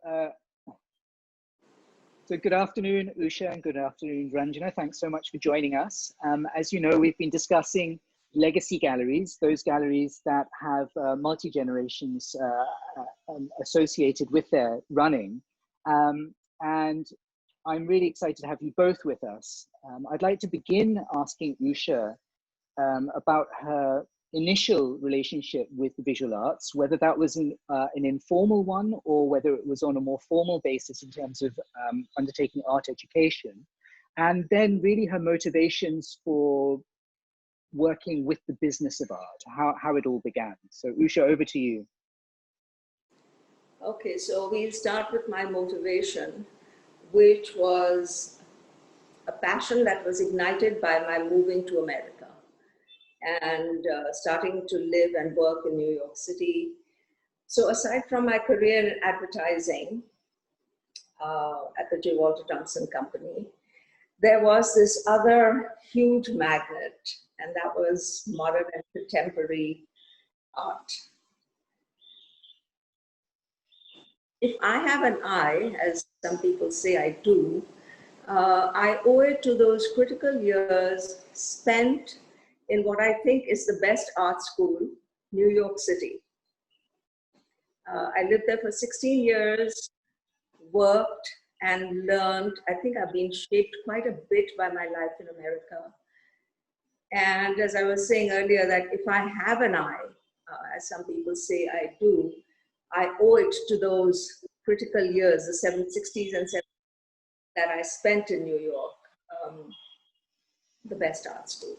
Uh, so good afternoon, Usha, and good afternoon, Ranjana. Thanks so much for joining us. As you know, we've been discussing legacy galleries, those galleries that have multi-generations associated with their running. And I'm really excited to have you both with us. I'd like to begin asking Usha about her initial relationship with the visual arts, whether that was an informal one or whether it was on a more formal basis in terms of undertaking art education, and then really her motivations for working with the business of art, how it all began. So Usha, over to you. Okay, so we'll start with my motivation, which was a passion that was ignited by my moving to America and starting to live and work in New York City. So aside from my career in advertising at the J. Walter Thompson Company, there was this other huge magnet, and that was modern and contemporary art. If I have an eye, as some people say I do, I owe it to those critical years spent in what I think is the best art school, New York City. I lived there for 16 years, worked and learned. I think I've been shaped quite a bit by my life in America. And as I was saying earlier, that if I have an eye, as some people say I do, I owe it to those critical years, the 60s and 70s that I spent in New York, the best art school.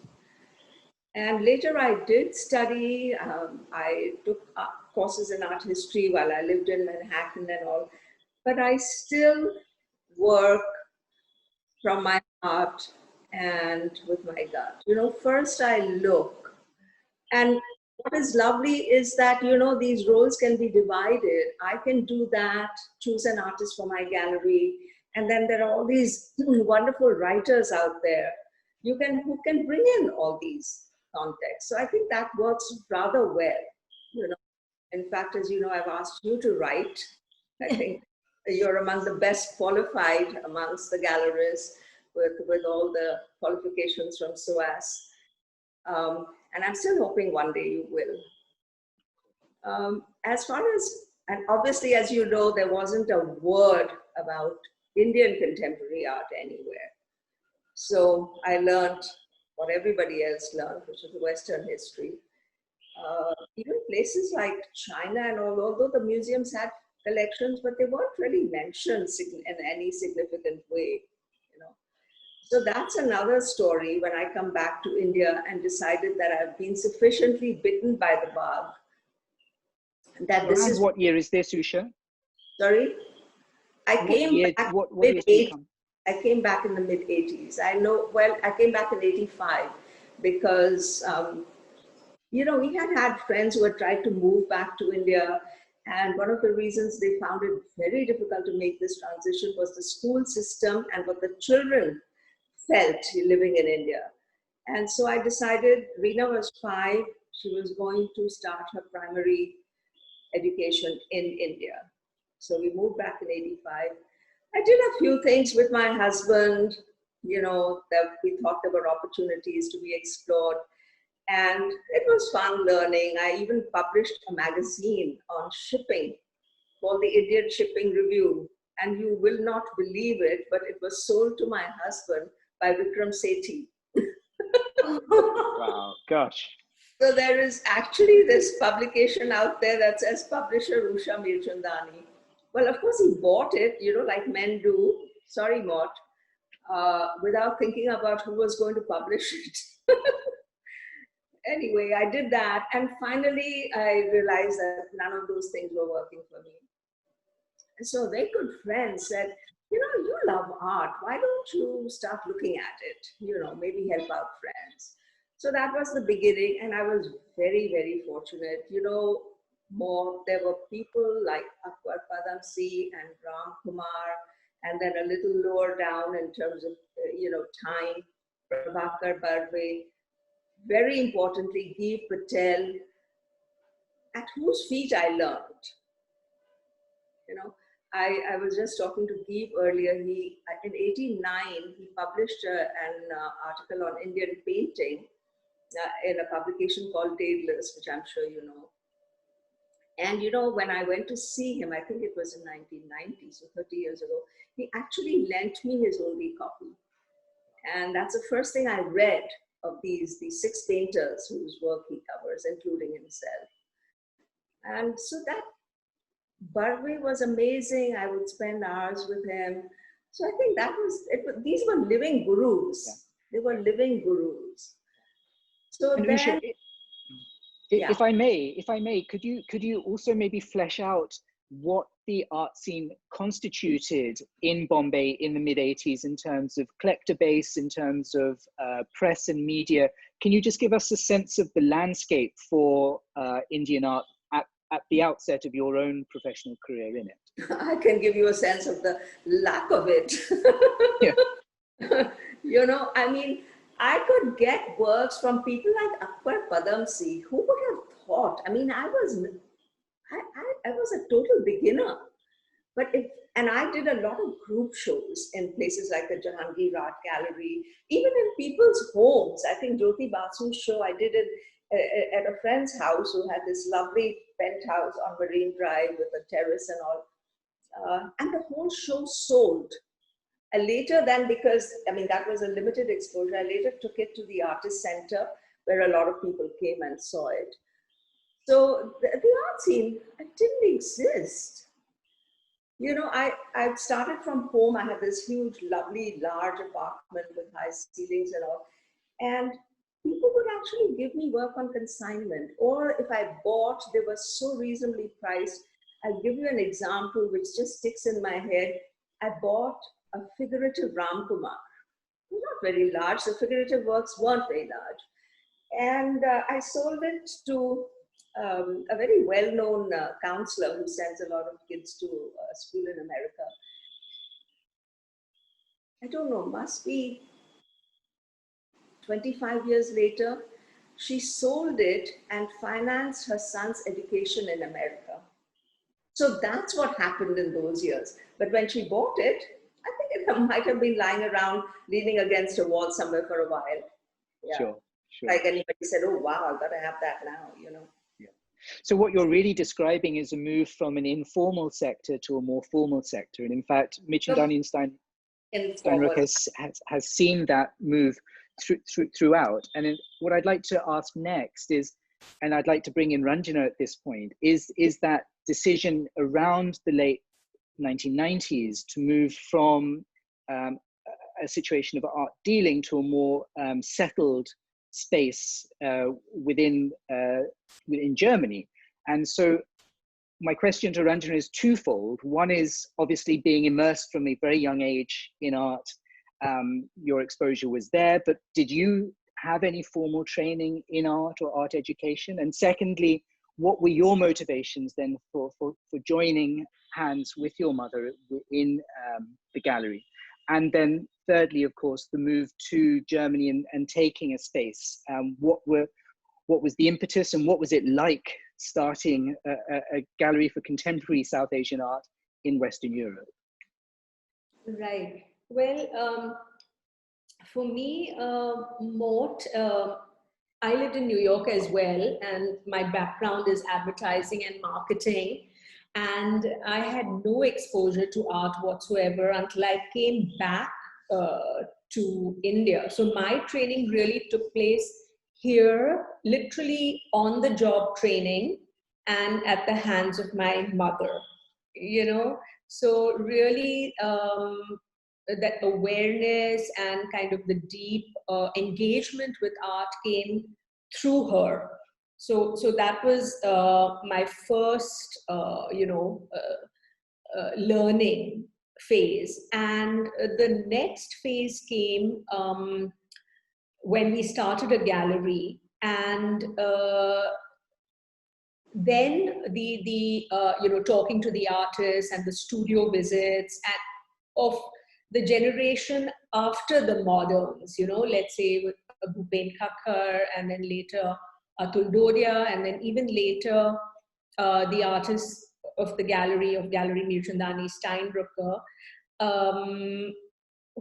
And later I did study, I took courses in art history while I lived in Manhattan and all, but I still work from my heart and with my gut. You know, first I look, and what is lovely is that, you know, these roles can be divided. I can do that, choose an artist for my gallery, and then there are all these wonderful writers out there who can bring in all these contexts. So I think that works rather well. You know, in fact, as you know, I've asked you to write. I think you're among the best qualified amongst the gallerists with all the qualifications from SOAS. And I'm still hoping one day you will. As far as, and obviously, as you know, there wasn't a word about Indian contemporary art anywhere. So I learned what everybody else learned, which was Western history. Even places like China and all, although the museums had collections, but they weren't really mentioned in any significant way, you know. So that's another story when I come back to India and decided that I've been sufficiently bitten by the bug. That this is. What year is this, Usha? Sorry? I came back in the mid-80s. I know, well, I came back in 85 because, you know, we had friends who had tried to move back to India. And one of the reasons they found it very difficult to make this transition was the school system and what the children felt living in India. And so I decided, Reena was 5, she was going to start her primary education in India. So we moved back in 85. I did a few things with my husband, you know, that we thought there were opportunities to be explored. And it was fun learning. I even published a magazine on shipping called the Indian Shipping Review. And you will not believe it, but it was sold to my husband by Vikram Sethi. Wow, gosh. So there is actually this publication out there that says publisher Usha Mirchandani. Well, of course, he bought it, you know, like men do. Sorry, Mort, without thinking about who was going to publish it. Anyway, I did that. And finally, I realized that none of those things were working for me. And so a very good friend said, you know, you love art. Why don't you start looking at it? You know, maybe help out friends. So that was the beginning. And I was very, very fortunate. You know, there were people like Akbar Padamsi and Ram Kumar, and then a little lower down in terms of, you know, time, Prabhakar Barve. Very importantly, Guy Patel, at whose feet I learned. You know, I was just talking to Geeb earlier. He, in '89, he published an article on Indian painting in a publication called Daedalus, which I'm sure you know. And you know, when I went to see him, I think it was in 1990, so 30 years ago, he actually lent me his only copy. And that's the first thing I read of these 6 painters whose work he covers, including himself. And so that Barwe was amazing. I would spend hours with him. So I think that was it. These were living gurus. Yeah. They were living gurus. So and then, Usha, if I may, could you also maybe flesh out what the art scene constituted in Bombay in the mid-80s in terms of collector base, in terms of press and media? Can you just give us a sense of the landscape for Indian art at the outset of your own professional career in it? I can give you a sense of the lack of it. Yeah. You know, I mean, I could get works from people like Akbar Padamsee. Who would have thought? I mean, I was a total beginner. And I did a lot of group shows in places like the Jahangir Art Gallery, even in people's homes. I think Jyoti Basu's show, I did it at a friend's house who had this lovely penthouse on Marine Drive with a terrace and all. And the whole show sold. And later then, because, I mean, that was a limited exposure, I later took it to the Artist Center where a lot of people came and saw it. So the art scene, it didn't exist. You know, I started from home. I had this huge, lovely, large apartment with high ceilings and all. And people would actually give me work on consignment. Or if I bought, they were so reasonably priced. I'll give you an example which just sticks in my head. I bought a figurative Ram Kumar. Not very large. The figurative works weren't very large. And I sold it to a very well-known counselor who sends a lot of kids to school in America. I don't know, must be 25 years later. She sold it and financed her son's education in America. So that's what happened in those years. But when she bought it, I think it might have been lying around, leaning against a wall somewhere for a while. Yeah. Sure. Like anybody said, oh, wow, I've got to have that now, you know. So what you're really describing is a move from an informal sector to a more formal sector. And in fact, Mirchandani Steinruecke has seen that move throughout. And what I'd like to ask next is, and I'd like to bring in Ranjana at this point, is that decision around the late 1990s to move from a situation of art dealing to a more settled space within Germany. And so my question to Ranjana is twofold. One is obviously being immersed from a very young age in art. Your exposure was there, but did you have any formal training in art or art education? And secondly, what were your motivations then for joining hands with your mother in the gallery? And then thirdly, of course, the move to Germany and taking a space. What was the impetus and what was it like starting a gallery for contemporary South Asian art in Western Europe? Right. Well, for me, Mort, I lived in New York as well, and my background is advertising and marketing. And I had no exposure to art whatsoever until I came back to India. So my training really took place here, literally on the job training and at the hands of my mother, you know. So really that awareness and kind of the deep engagement with art came through her. So that was my first, learning phase. And the next phase came when we started a gallery, and then talking to the artists and the studio visits and of the generation after the moderns, let's say with Bhupen Khakhar, and then later Atul Doria, and then even later the artists of the gallery, of Galerie Mirchandani Steinruecke,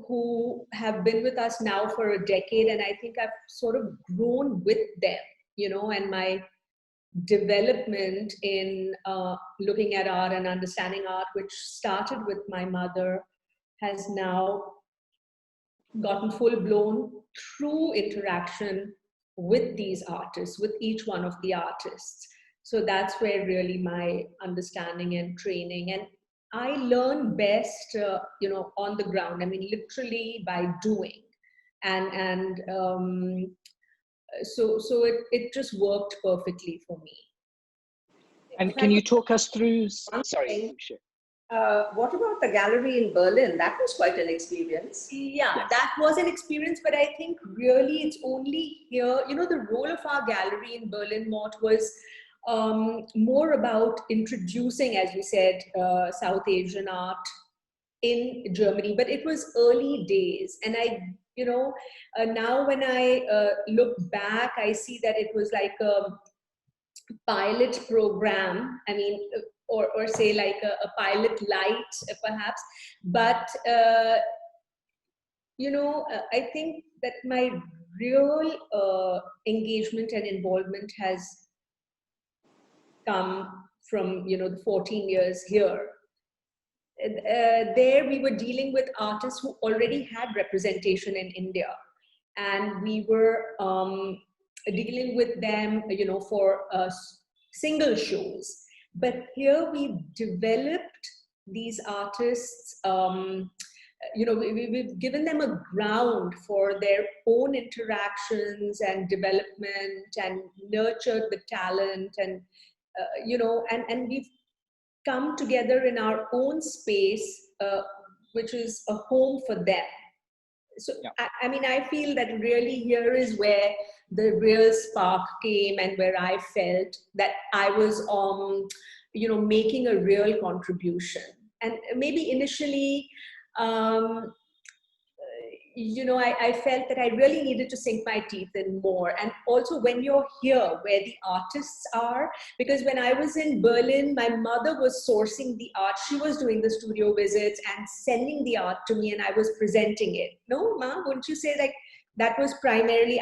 who have been with us now for a decade. And I think I've sort of grown with them, you know, and my development in looking at art and understanding art, which started with my mother, has now gotten full blown through interaction with these artists, with each one of the artists. So that's where really my understanding and training, and I learn best, you know, on the ground. I mean, literally by doing, and so it just worked perfectly for me. And can you talk us through? Sorry, Usha. What about the gallery in Berlin? That was quite an experience. Yeah, Yes. that was an experience, but I think really it's only here, you know, the role of our gallery in Berlin, Mort, was more about introducing, as you said, South Asian art in Germany, but it was early days. And I, you know, now when I look back, I see that it was like a pilot program. I mean, or say like a pilot light, perhaps. But, you know, I think that my real engagement and involvement has come from, you know, the 14 years here. There we were dealing with artists who already had representation in India, and we were dealing with them, you know, for single shows. But here we developed these artists, you know, we've given them a ground for their own interactions and development, and nurtured the talent, and you know, and we've come together in our own space, which is a home for them. So, yeah. I mean, I feel that really here is where the real spark came, and where I felt that I was, you know, making a real contribution. And maybe initially, you know, I felt that I really needed to sink my teeth in more. And also when you're here, where the artists are, because when I was in Berlin, my mother was sourcing the art. She was doing the studio visits and sending the art to me, and I was presenting it. No, Ma, wouldn't you say like that was primarily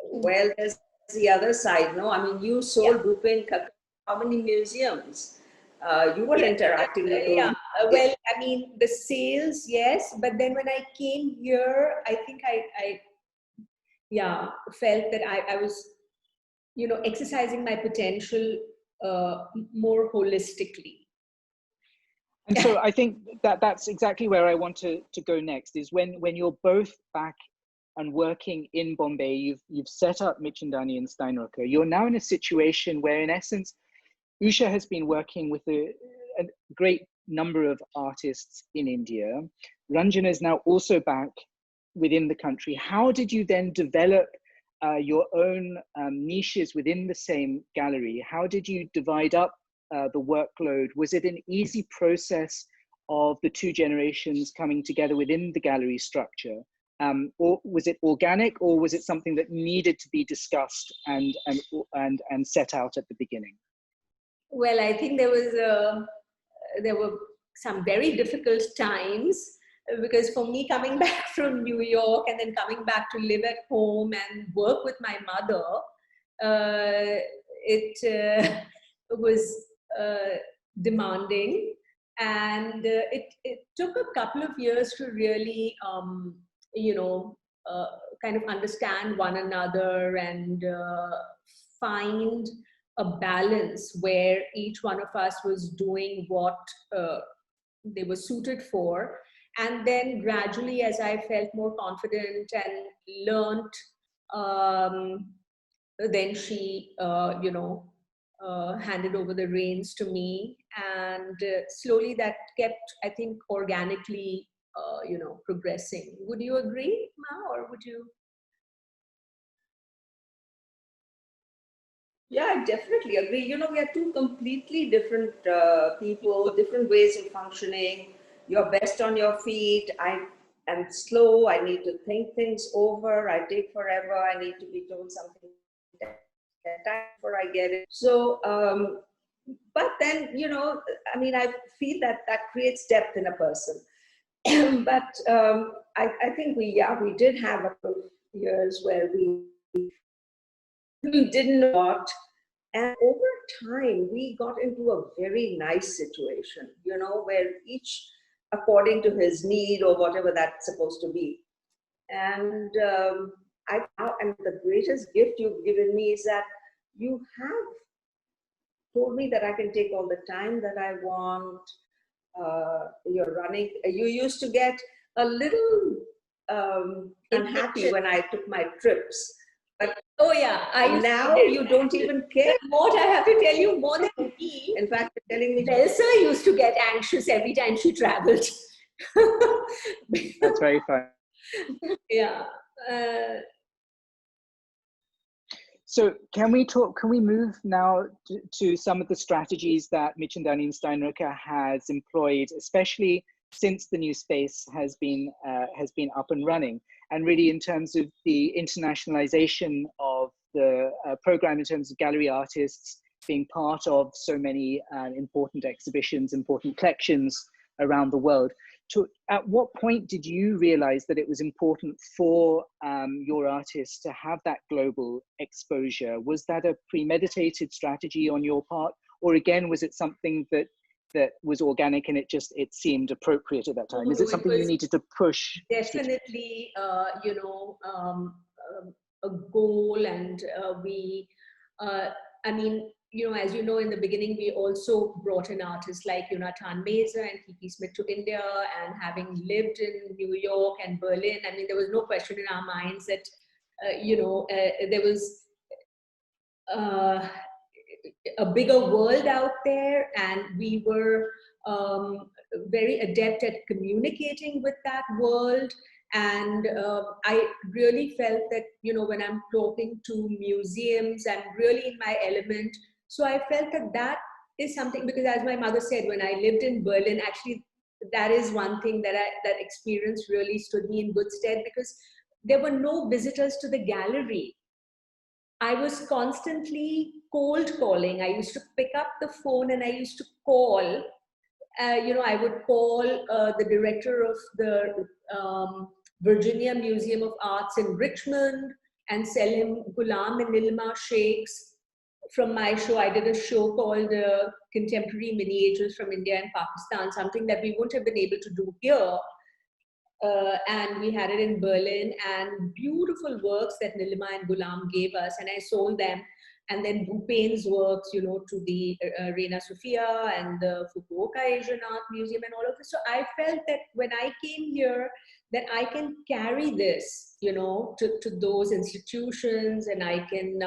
Well, there's the other side, no? I mean, you sold Bhupin how many museums? You were interacting with those. Yeah, well, I mean, the sales, yes, but then when I came here, I think I felt that I was, you know, exercising my potential more holistically. And so I think that that's exactly where I want to go next, is when you're both back and working in Bombay, you've set up Mirchandani and Steinruecke. You're now in a situation where, in essence, Usha has been working with a great number of artists in India. Ranjana is now also back within the country. How did you then develop your own niches within the same gallery? How did you divide up the workload? Was it an easy process of the two generations coming together within the gallery structure? Or was it organic, or was it something that needed to be discussed and set out at the beginning? Well, I think there were some very difficult times, because for me, coming back from New York and then coming back to live at home and work with my mother, it was demanding, and it took a couple of years to really, you know, kind of understand one another and find a balance where each one of us was doing what they were suited for. And then gradually, as I felt more confident and learned, then she, you know, handed over the reins to me. And slowly that kept, I think, organically, you know, progressing. Would you agree, Ma, or would you? Yeah, I definitely agree. You know, we are two completely different people, different ways of functioning. You're best on your feet. I am slow. I need to think things over. I take forever. I need to be told something before I get it. So but then, you know, I mean, I feel that that creates depth in a person. But I think we did have a couple of years where we didn't know what. And over time, we got into a very nice situation, you know, where each according to his need or whatever that's supposed to be. And and the greatest gift you've given me is that you have told me that I can take all the time that I want. You're running. You used to get a little unhappy when I took my trips. But oh yeah, now you don't even care. What I have to tell you, more than me. In fact, you're telling me. Elsa used to get anxious every time she traveled. That's very fun. Yeah. So can we move now to some of the strategies that Mirchandani Steinruecke has employed, especially since the new space has been up and running, and really in terms of the internationalization of the program, in terms of gallery artists being part of so many important exhibitions, important collections around the world. At what point did you realize that it was important for your artists to have that global exposure? Was that a premeditated strategy on your part, or again, was it something that was organic and it seemed appropriate at that time? Is it something you needed to push? Definitely, you know, a goal, and I mean, you know, as you know, in the beginning, we also brought in artists like Jonathan Meza and Kiki Smith to India, and having lived in New York and Berlin, I mean, there was no question in our minds that, you know, there was a bigger world out there, and we were very adept at communicating with that world. And I really felt that, you know, when I'm talking to museums, I'm really in my element. So I felt that that is something, because as my mother said, when I lived in Berlin, actually, that is one thing that that experience really stood me in good stead, because there were no visitors to the gallery. I was constantly cold calling. I used to pick up the phone and I used to call. You know, I would call the director of the Virginia Museum of Arts in Richmond and sell him Ghulam and Nilma shakes from my show. I did a show called Contemporary Miniatures from India and Pakistan, something that we wouldn't have been able to do here. And we had it in Berlin, and beautiful works that Nilima and Ghulam gave us, and I sold them. And then Bhupen's works, you know, to the Reina Sofia and the Fukuoka Asian Art Museum and all of this. So I felt that when I came here, that I can carry this, you know, to those institutions, and I can,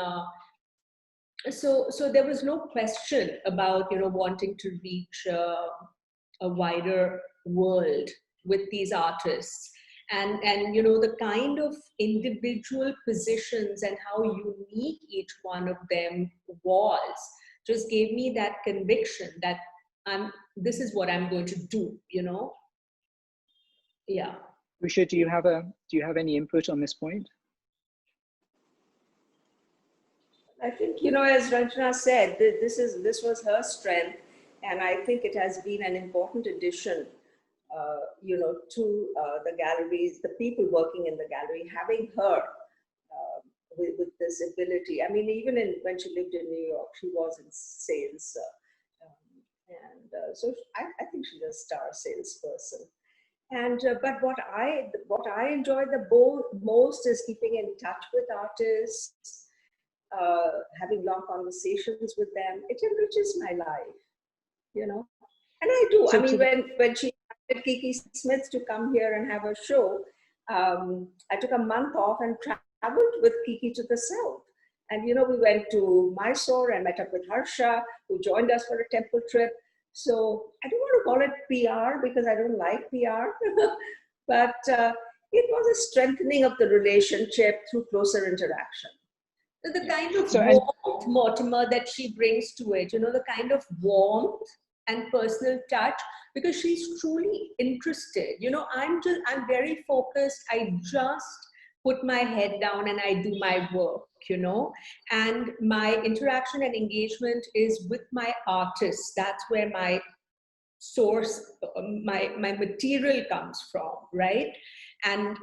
so there was no question about, you know, wanting to reach a wider world with these artists. And you know, the kind of individual positions and how unique each one of them was just gave me that conviction that this is what I'm going to do, you know. Yeah. Usha, do you have any input on this point? I think, you know, as Ranjana said, this was her strength, and I think it has been an important addition, you know, to the galleries, the people working in the gallery, having her with this ability. I mean, even when she lived in New York, she was in sales, so I think she's a star salesperson. And but what I enjoy the most is keeping in touch with artists, having long conversations with them. It enriches my life, you know. And I do. So I mean, when she invited Kiki Smith to come here and have a show, I took a month off and traveled with Kiki to the south. And, you know, we went to Mysore and met up with Harsha, who joined us for a temple trip. So I don't want to call it PR because I don't like PR, but it was a strengthening of the relationship through closer interaction. So the kind of warmth, Mortimer, that she brings to it, you know, the kind of warmth and personal touch, because she's truly interested. You know, I'm very focused. I just put my head down and I do my work. and my interaction and engagement is with my artists. That's where my source, my material comes from, right? And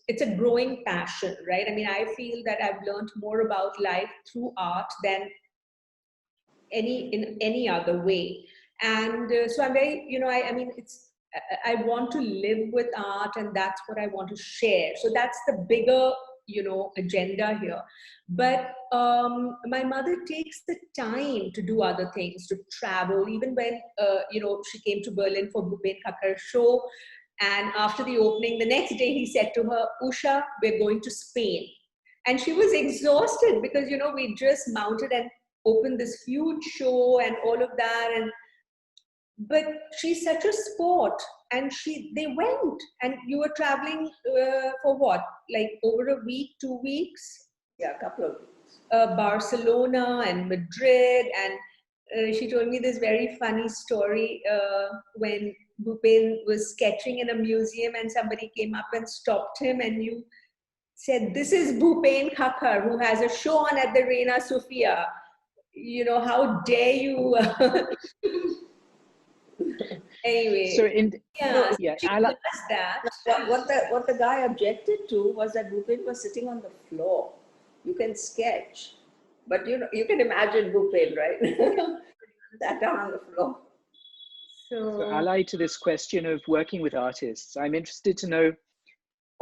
it's a growing passion, right? I mean, I feel that I've learned more about life through art than in any other way. And so I'm very, I mean, I want to live with art, and that's what I want to share. So that's the bigger, agenda here. But my mother takes the time to do other things, to travel. Even when, she came to Berlin for Bhupen Khakar's show. And after the opening, the next day he said to her, "Usha, we're going to Spain." And she was exhausted because, we just mounted and opened this huge show and all of that. But she's such a sport, and they went, and you were traveling for what, like over a week, 2 weeks? Yeah, a couple of weeks. Barcelona and Madrid, and she told me this very funny story when Bhupen was sketching in a museum, and somebody came up and stopped him, and you said, "This is Bhupen Khakkar, who has a show on at the Reina Sofia. How dare you?" Anyway, so she does that. What the guy objected to was that Bhupen was sitting on the floor. You can sketch, but you can imagine Bhupen, right? Sat down on the floor. So allied to this question of working with artists, I'm interested to know,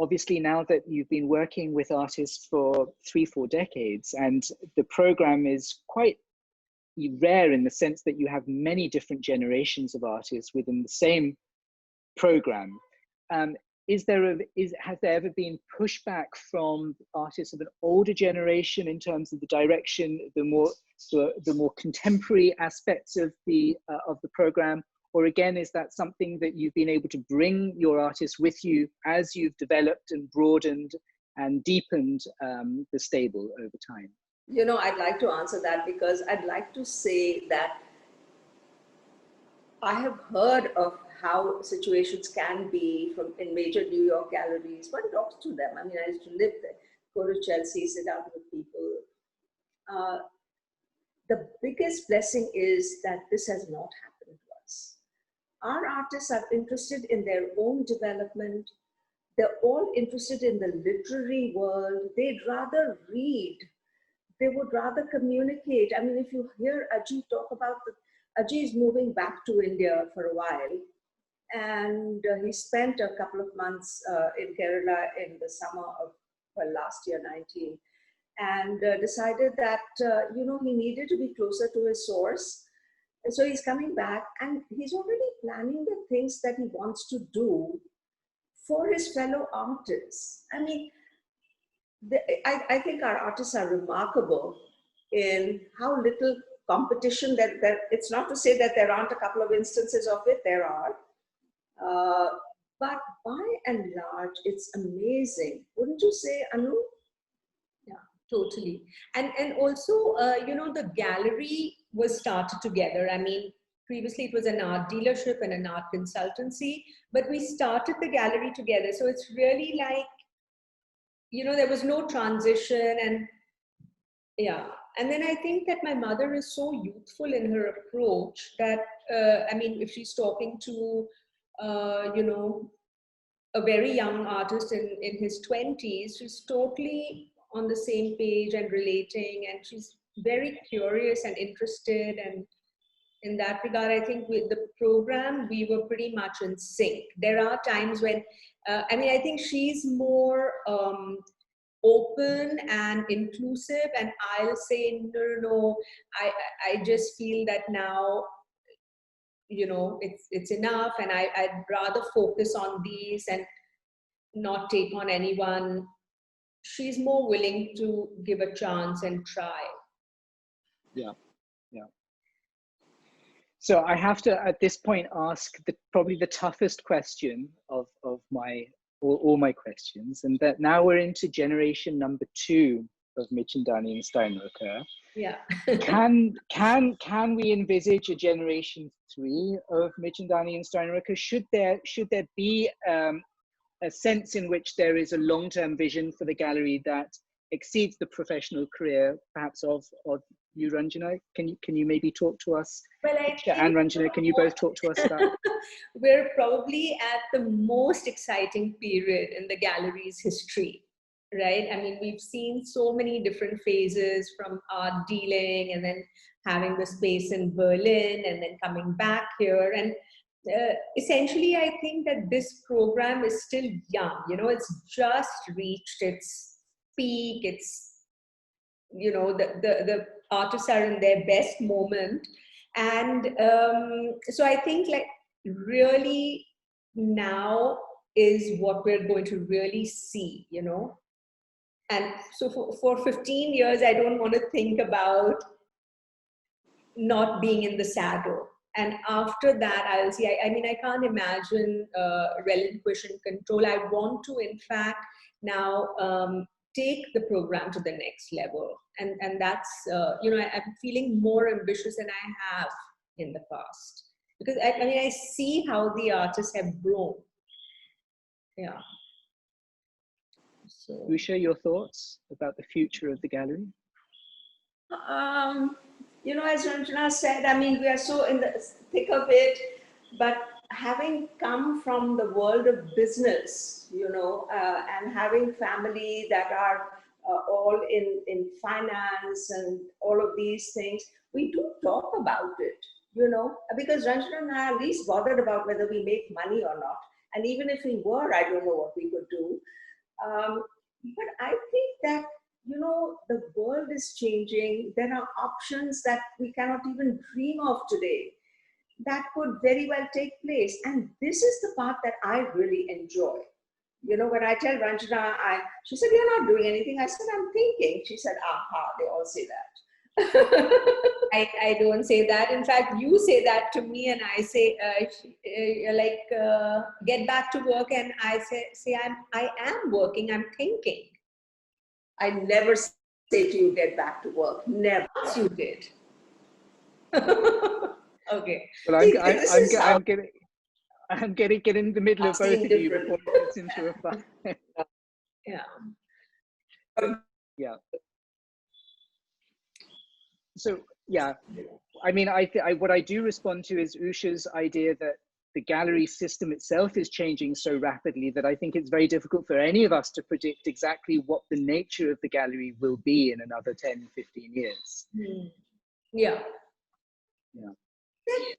obviously now that you've been working with artists for 3-4 decades, and the program is quite rare in the sense that you have many different generations of artists within the same program. Has there ever been pushback from artists of an older generation in terms of the direction, the more contemporary aspects of the program? Or again, is that something that you've been able to bring your artists with you as you've developed and broadened and deepened the stable over time? I'd like to answer that, because I'd like to say that I have heard of how situations can be in major New York galleries. One talks to them. I mean, I used to live there, go to Chelsea, sit down with people. The biggest blessing is that this has not happened to us. Our artists are interested in their own development. They're all interested in the literary world. They'd rather read. They would rather communicate. I mean, if you hear Ajit talk about Ajit is moving back to India for a while, and he spent a couple of months in Kerala in the summer of last year, 19, and decided that he needed to be closer to his source. And so he's coming back, and he's already planning the things that he wants to do for his fellow artists. I mean, I think our artists are remarkable in how little competition that it's not to say that there aren't a couple of instances of it, there are. But by and large, it's amazing. Wouldn't you say, Anu? Yeah, totally. And also, the gallery was started together. I mean, previously it was an art dealership and an art consultancy, but we started the gallery together. So it's really like, there was no transition, and yeah. And then I think that my mother is so youthful in her approach that, I mean, if she's talking to, a very young artist in his 20s, she's totally on the same page and relating, and she's very curious and interested. And in that regard, I think with the program, we were pretty much in sync. There are times when, I mean, I think she's more open and inclusive, and I'll say, no, I just feel that now, it's enough, and I'd rather focus on these and not take on anyone. She's more willing to give a chance and try. Yeah. So I have to, at this point, ask probably the toughest question of all my questions, and that now we're into generation number 2 of Mirchandani Steinruecke. Yeah. Can we envisage a generation 3 of Mirchandani Steinruecke? Should there be a sense in which there is a long-term vision for the gallery that exceeds the professional career, perhaps of you, Ranjana. Can you maybe talk to us? Well, I think and Ranjana, can you both talk to us about? We're probably at the most exciting period in the gallery's history, right? I mean, we've seen so many different phases, from art dealing and then having the space in Berlin and then coming back here. And essentially, I think that this program is still young. You know, it's just reached its peak. It's, you know, the artists are in their best moment. And so I think, like, really now is what we're going to really see, you know. And so for 15 years, I don't want to think about not being in the saddle. And after that, I'll see. I mean, I can't imagine relinquishing control. I want to, in fact, now take the program to the next level. And that's, you know, I'm feeling more ambitious than I have in the past. Because I mean, I see how the artists have grown. Yeah. So, Usha, your thoughts about the future of the gallery? You know, as Ranjana said, I mean, we are so in the thick of it, but having come from the world of business, you know, and having family that are all in finance and all of these things, we do talk about it, you know, because Ranjana and I are least bothered about whether we make money or not. And even if we were, I don't know what we could do. But I think that, you know, the world is changing. There are options that we cannot even dream of today that could very well take place. And this is the part that I really enjoy. You know, when I tell Ranjana, she said, "You're not doing anything." I said, "I'm thinking." She said, "Aha, they all say that." I don't say that. In fact, you say that to me, and I say, get back to work. And I say I am working, I'm thinking. I never say to you, "Get back to work." Never. Yes, you did. Okay. Well, See, I'm getting in the middle of both of you before it gets into a fight. Yeah. Yeah. So yeah, I mean, what I do respond to is Usha's idea that the gallery system itself is changing so rapidly that I think it's very difficult for any of us to predict exactly what the nature of the gallery will be in another 10, 15 years. Yeah. Yeah.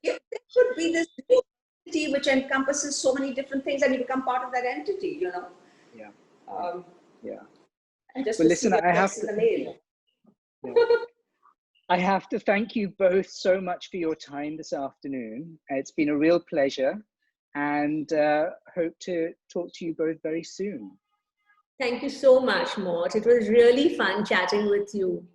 There could be this entity which encompasses so many different things, and you become part of that entity, you know. Yeah. Yeah. And just well, listen, I have to. In the mail. Yeah. I have to thank you both so much for your time this afternoon. It's been a real pleasure, and hope to talk to you both very soon. Thank you so much, Mort. It was really fun chatting with you.